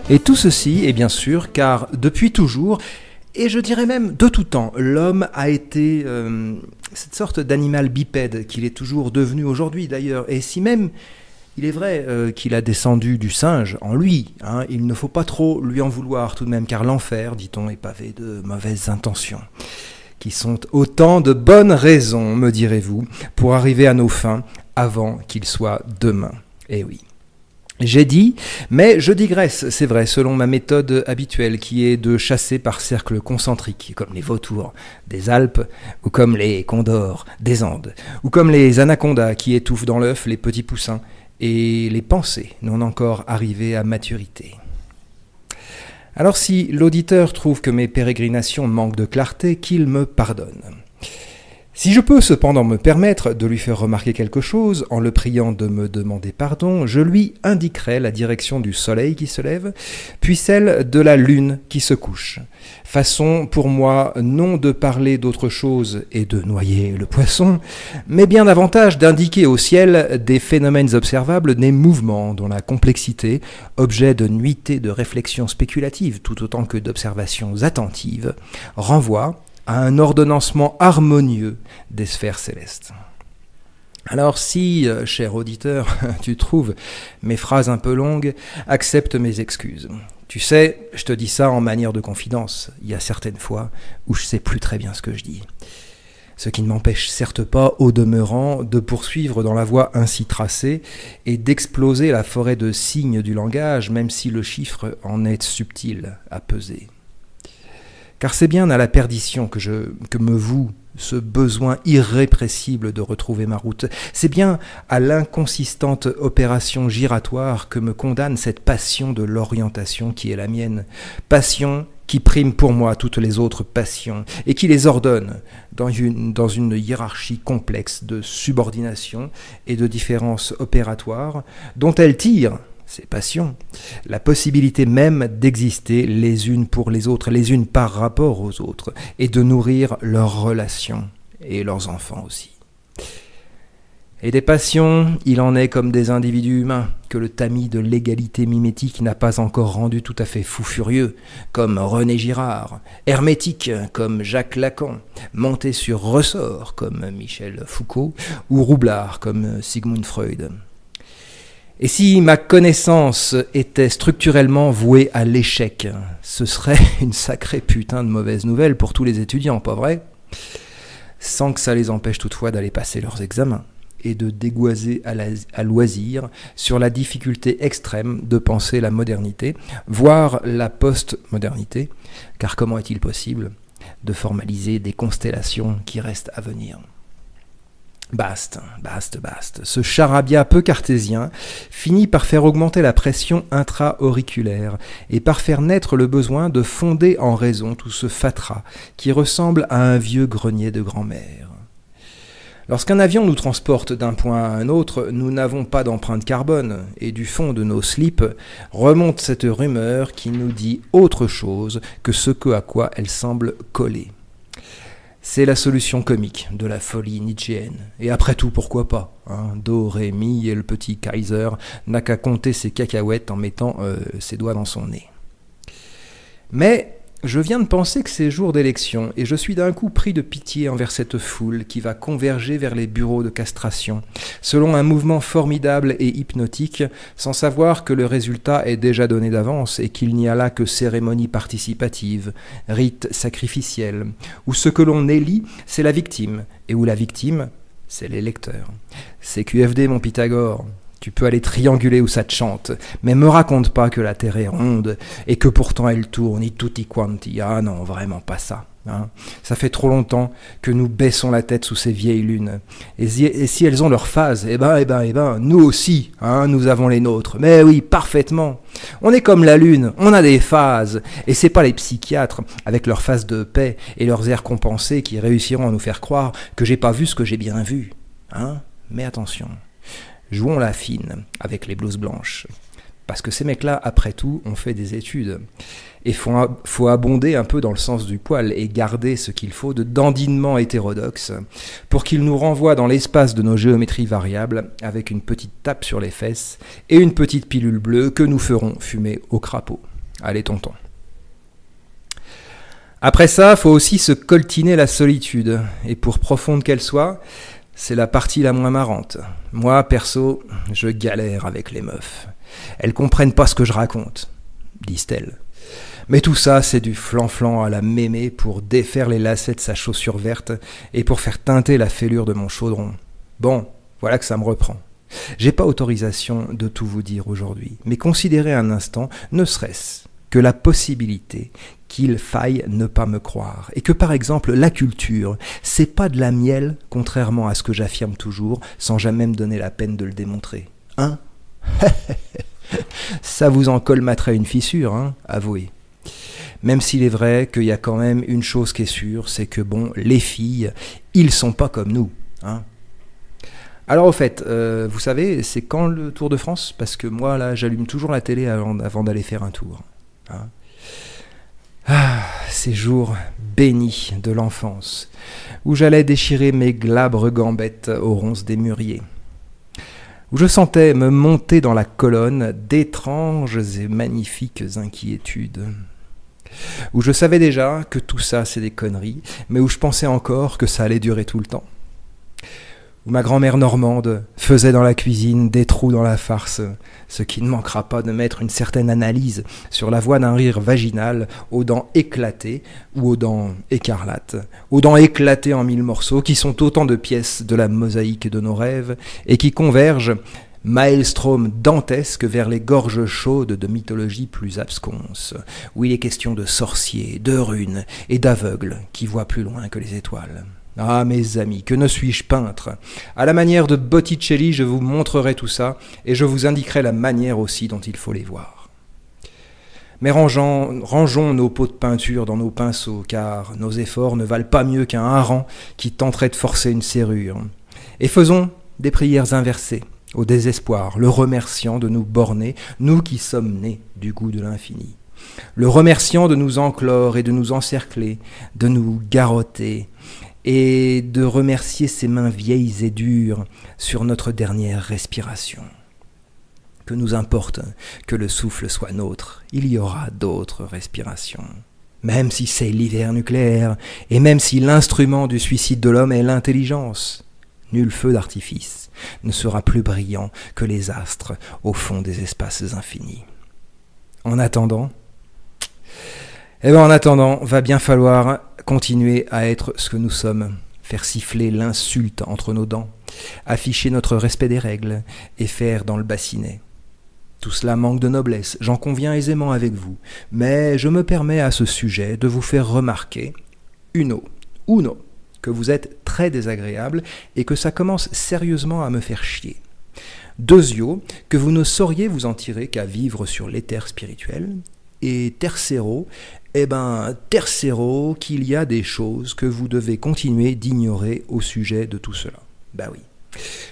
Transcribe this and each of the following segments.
Et tout ceci est bien sûr car depuis toujours, et je dirais même de tout temps, l'homme a été cette sorte d'animal bipède qu'il est toujours devenu aujourd'hui d'ailleurs. Et si même il est vrai qu'il a descendu du singe en lui, il ne faut pas trop lui en vouloir tout de même, car l'enfer, dit-on, est pavé de mauvaises intentions, qui sont autant de bonnes raisons, me direz-vous, pour arriver à nos fins avant qu'il soit demain. Eh oui. J'ai dit, mais je digresse, c'est vrai, selon ma méthode habituelle qui est de chasser par cercles concentriques, comme les vautours des Alpes, ou comme les condors des Andes, ou comme les anacondas qui étouffent dans l'œuf les petits poussins, et les pensées non encore arrivées à maturité. Alors si l'auditeur trouve que mes pérégrinations manquent de clarté, qu'il me pardonne. Si je peux cependant me permettre de lui faire remarquer quelque chose, en le priant de me demander pardon, je lui indiquerai la direction du soleil qui se lève, puis celle de la lune qui se couche. Façon pour moi non de parler d'autre chose et de noyer le poisson, mais bien davantage d'indiquer au ciel des phénomènes observables, des mouvements dont la complexité, objet de nuitées de réflexions spéculatives tout autant que d'observations attentives, renvoie à un ordonnancement harmonieux des sphères célestes. Alors si, cher auditeur, tu trouves mes phrases un peu longues, accepte mes excuses. Tu sais, je te dis ça en manière de confidence. Il y a certaines fois où je sais plus très bien ce que je dis. Ce qui ne m'empêche certes pas, au demeurant, de poursuivre dans la voie ainsi tracée et d'exploser la forêt de signes du langage, même si le chiffre en est subtil à peser. Car c'est bien à la perdition que me voue ce besoin irrépressible de retrouver ma route. C'est bien à l'inconsistante opération giratoire que me condamne cette passion de l'orientation qui est la mienne. Passion qui prime pour moi toutes les autres passions et qui les ordonne dans une hiérarchie complexe de subordination et de différences opératoires dont elle tire, ces passions, la possibilité même d'exister les unes pour les autres, les unes par rapport aux autres, et de nourrir leurs relations et leurs enfants aussi. Et des passions, il en est comme des individus humains, que le tamis de l'égalité mimétique n'a pas encore rendu tout à fait fou furieux, comme René Girard, hermétique comme Jacques Lacan, monté sur ressort comme Michel Foucault, ou roublard comme Sigmund Freud. Et si ma connaissance était structurellement vouée à l'échec, ce serait une sacrée putain de mauvaise nouvelle pour tous les étudiants, pas vrai ? Sans que ça les empêche toutefois d'aller passer leurs examens et de dégoiser à loisir sur la difficulté extrême de penser la modernité, voire la post-modernité, car comment est-il possible de formaliser des constellations qui restent à venir ? Baste. Ce charabia peu cartésien finit par faire augmenter la pression intra-auriculaire et par faire naître le besoin de fonder en raison tout ce fatras qui ressemble à un vieux grenier de grand-mère. Lorsqu'un avion nous transporte d'un point à un autre, nous n'avons pas d'empreinte carbone, et du fond de nos slips remonte cette rumeur qui nous dit autre chose que ce à quoi elle semble coller. C'est la solution comique de la folie nietzschéenne. Et après tout, pourquoi pas, Do, Ré, Mi et le petit Kaiser n'a qu'à compter ses cacahuètes en mettant ses doigts dans son nez. Mais je viens de penser que c'est jour d'élection et je suis d'un coup pris de pitié envers cette foule qui va converger vers les bureaux de castration, selon un mouvement formidable et hypnotique, sans savoir que le résultat est déjà donné d'avance et qu'il n'y a là que cérémonie participative, rite sacrificiel, où ce que l'on élit, c'est la victime, et où la victime, c'est l'électeur. C'est QFD, mon Pythagore. Tu peux aller trianguler où ça te chante, mais me raconte pas que la Terre est ronde et que pourtant elle tourne, et tutti quanti. Ah non, vraiment pas ça. Hein. Ça fait trop longtemps que nous baissons la tête sous ces vieilles lunes. Et si elles ont leur phase, eh ben, nous aussi, hein, nous avons les nôtres. Mais oui, parfaitement. On est comme la lune, on a des phases. Et c'est pas les psychiatres, avec leurs phases de paix et leurs airs compensés, qui réussiront à nous faire croire que j'ai pas vu ce que j'ai bien vu. Hein. Mais attention. Jouons la fine avec les blouses blanches. Parce que ces mecs-là, après tout, ont fait des études. Et faut abonder un peu dans le sens du poil et garder ce qu'il faut de dandinement hétérodoxe pour qu'ils nous renvoient dans l'espace de nos géométries variables avec une petite tape sur les fesses et une petite pilule bleue que nous ferons fumer au crapaud. Allez, tonton. Après ça, faut aussi se coltiner la solitude. Et pour profonde qu'elle soit, c'est la partie la moins marrante. Moi, perso, je galère avec les meufs. Elles comprennent pas ce que je raconte, disent-elles. Mais tout ça, c'est du flan-flan à la mémé pour défaire les lacets de sa chaussure verte et pour faire teinter la fêlure de mon chaudron. Bon, voilà que ça me reprend. J'ai pas autorisation de tout vous dire aujourd'hui, mais considérez un instant, ne serait-ce que la possibilité qu'il faille ne pas me croire, et que par exemple la culture, c'est pas de la miel, contrairement à ce que j'affirme toujours, sans jamais me donner la peine de le démontrer. Hein? Ça vous en colmaterait une fissure, hein, avouez. Même s'il est vrai qu'il y a quand même une chose qui est sûre, c'est que bon, les filles, ils sont pas comme nous, hein. Alors au fait, vous savez, c'est quand le Tour de France? Parce que moi là, j'allume toujours la télé avant d'aller faire un tour. Hein. Ah, ces jours bénis de l'enfance, où j'allais déchirer mes glabres gambettes aux ronces des mûriers, où je sentais me monter dans la colonne d'étranges et magnifiques inquiétudes, où je savais déjà que tout ça c'est des conneries, mais où je pensais encore que ça allait durer tout le temps, où ma grand-mère normande faisait dans la cuisine des trous dans la farce, ce qui ne manquera pas de mettre une certaine analyse sur la voix d'un rire vaginal aux dents éclatées ou aux dents écarlates, aux dents éclatées en 1000 morceaux, qui sont autant de pièces de la mosaïque de nos rêves et qui convergent, maelstrom dantesque, vers les gorges chaudes de mythologie plus absconse, où il est question de sorciers, de runes et d'aveugles qui voient plus loin que les étoiles. Ah, mes amis, que ne suis-je peintre? À la manière de Botticelli, je vous montrerai tout ça, et je vous indiquerai la manière aussi dont il faut les voir. Mais rangeons nos pots de peinture dans nos pinceaux, car nos efforts ne valent pas mieux qu'un hareng qui tenterait de forcer une serrure. Et faisons des prières inversées, au désespoir, le remerciant de nous borner, nous qui sommes nés du goût de l'infini. Le remerciant de nous enclore et de nous encercler, de nous garrotter, et de remercier ses mains vieilles et dures sur notre dernière respiration. Que nous importe que le souffle soit nôtre, il y aura d'autres respirations. Même si c'est l'hiver nucléaire, et même si l'instrument du suicide de l'homme est l'intelligence, nul feu d'artifice ne sera plus brillant que les astres au fond des espaces infinis. En attendant, va bien falloir continuer à être ce que nous sommes, faire siffler l'insulte entre nos dents, afficher notre respect des règles et faire dans le bassinet. Tout cela manque de noblesse, j'en conviens aisément avec vous, mais je me permets à ce sujet de vous faire remarquer, uno, que vous êtes très désagréable et que ça commence sérieusement à me faire chier. Deuxio, que vous ne sauriez vous en tirer qu'à vivre sur l'éther spirituel. Et tercero, qu'il y a des choses que vous devez continuer d'ignorer au sujet de tout cela. Bah oui.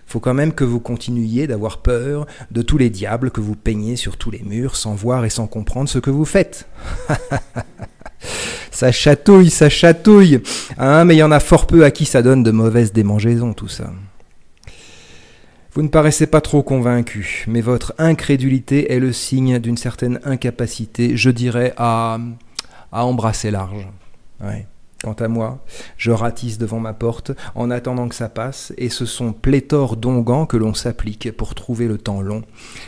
Faut quand même que vous continuiez d'avoir peur de tous les diables que vous peignez sur tous les murs sans voir et sans comprendre ce que vous faites. Ça chatouille, hein, mais il y en a fort peu à qui ça donne de mauvaises démangeaisons, tout ça. Vous ne paraissez pas trop convaincu, mais votre incrédulité est le signe d'une certaine incapacité, je dirais, à embrasser large. Ouais. Quant à moi, je ratisse devant ma porte en attendant que ça passe, et ce sont pléthore d'onguents que l'on s'applique pour trouver le temps long,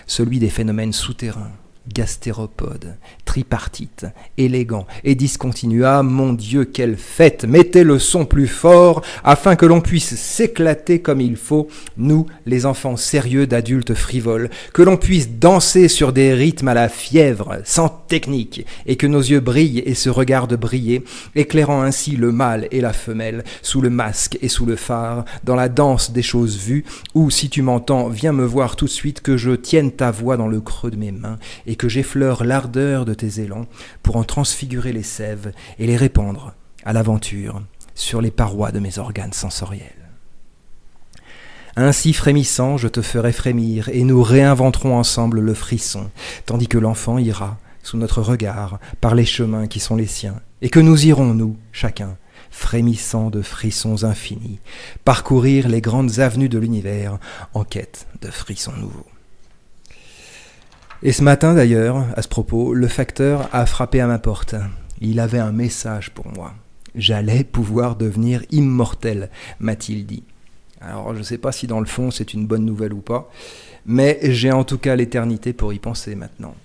celui des phénomènes souterrains, gastéropode, tripartite, élégant et discontinu. Ah mon Dieu, quelle fête! Mettez le son plus fort afin que l'on puisse s'éclater comme il faut, nous, les enfants sérieux d'adultes frivoles, que l'on puisse danser sur des rythmes à la fièvre, sans technique, et que nos yeux brillent et se regardent briller, éclairant ainsi le mâle et la femelle, sous le masque et sous le phare, dans la danse des choses vues, ou, si tu m'entends, viens me voir tout de suite, que je tienne ta voix dans le creux de mes mains, et que j'effleure l'ardeur de tes élans pour en transfigurer les sèves et les répandre à l'aventure sur les parois de mes organes sensoriels. Ainsi frémissant, je te ferai frémir et nous réinventerons ensemble le frisson, tandis que l'enfant ira, sous notre regard, par les chemins qui sont les siens, et que nous irons, nous, chacun, frémissant de frissons infinis, parcourir les grandes avenues de l'univers en quête de frissons nouveaux. Et ce matin d'ailleurs, à ce propos, le facteur a frappé à ma porte. Il avait un message pour moi. J'allais pouvoir devenir immortel, m'a-t-il dit. Alors je ne sais pas si dans le fond c'est une bonne nouvelle ou pas, mais j'ai en tout cas l'éternité pour y penser maintenant.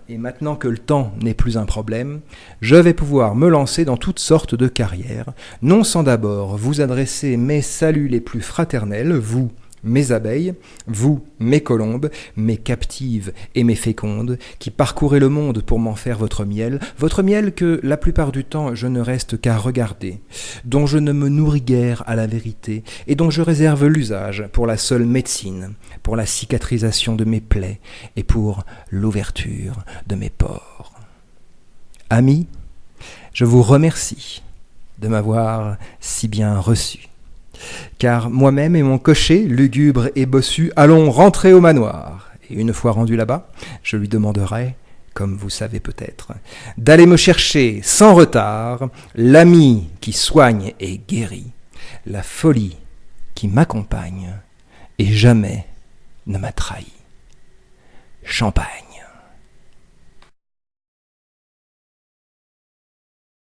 Et maintenant que le temps n'est plus un problème, je vais pouvoir me lancer dans toutes sortes de carrières, non sans d'abord vous adresser mes saluts les plus fraternels, vous, mes abeilles, vous, mes colombes, mes captives et mes fécondes, qui parcourez le monde pour m'en faire votre miel que la plupart du temps je ne reste qu'à regarder, dont je ne me nourris guère à la vérité, et dont je réserve l'usage pour la seule médecine, pour la cicatrisation de mes plaies et pour l'ouverture de mes pores. Amis, je vous remercie de m'avoir si bien reçu. Car moi-même et mon cocher, lugubre et bossu, allons rentrer au manoir. Et une fois rendu là-bas, je lui demanderai, comme vous savez peut-être, d'aller me chercher sans retard l'ami qui soigne et guérit, la folie qui m'accompagne et jamais ne m'a trahi. Champagne.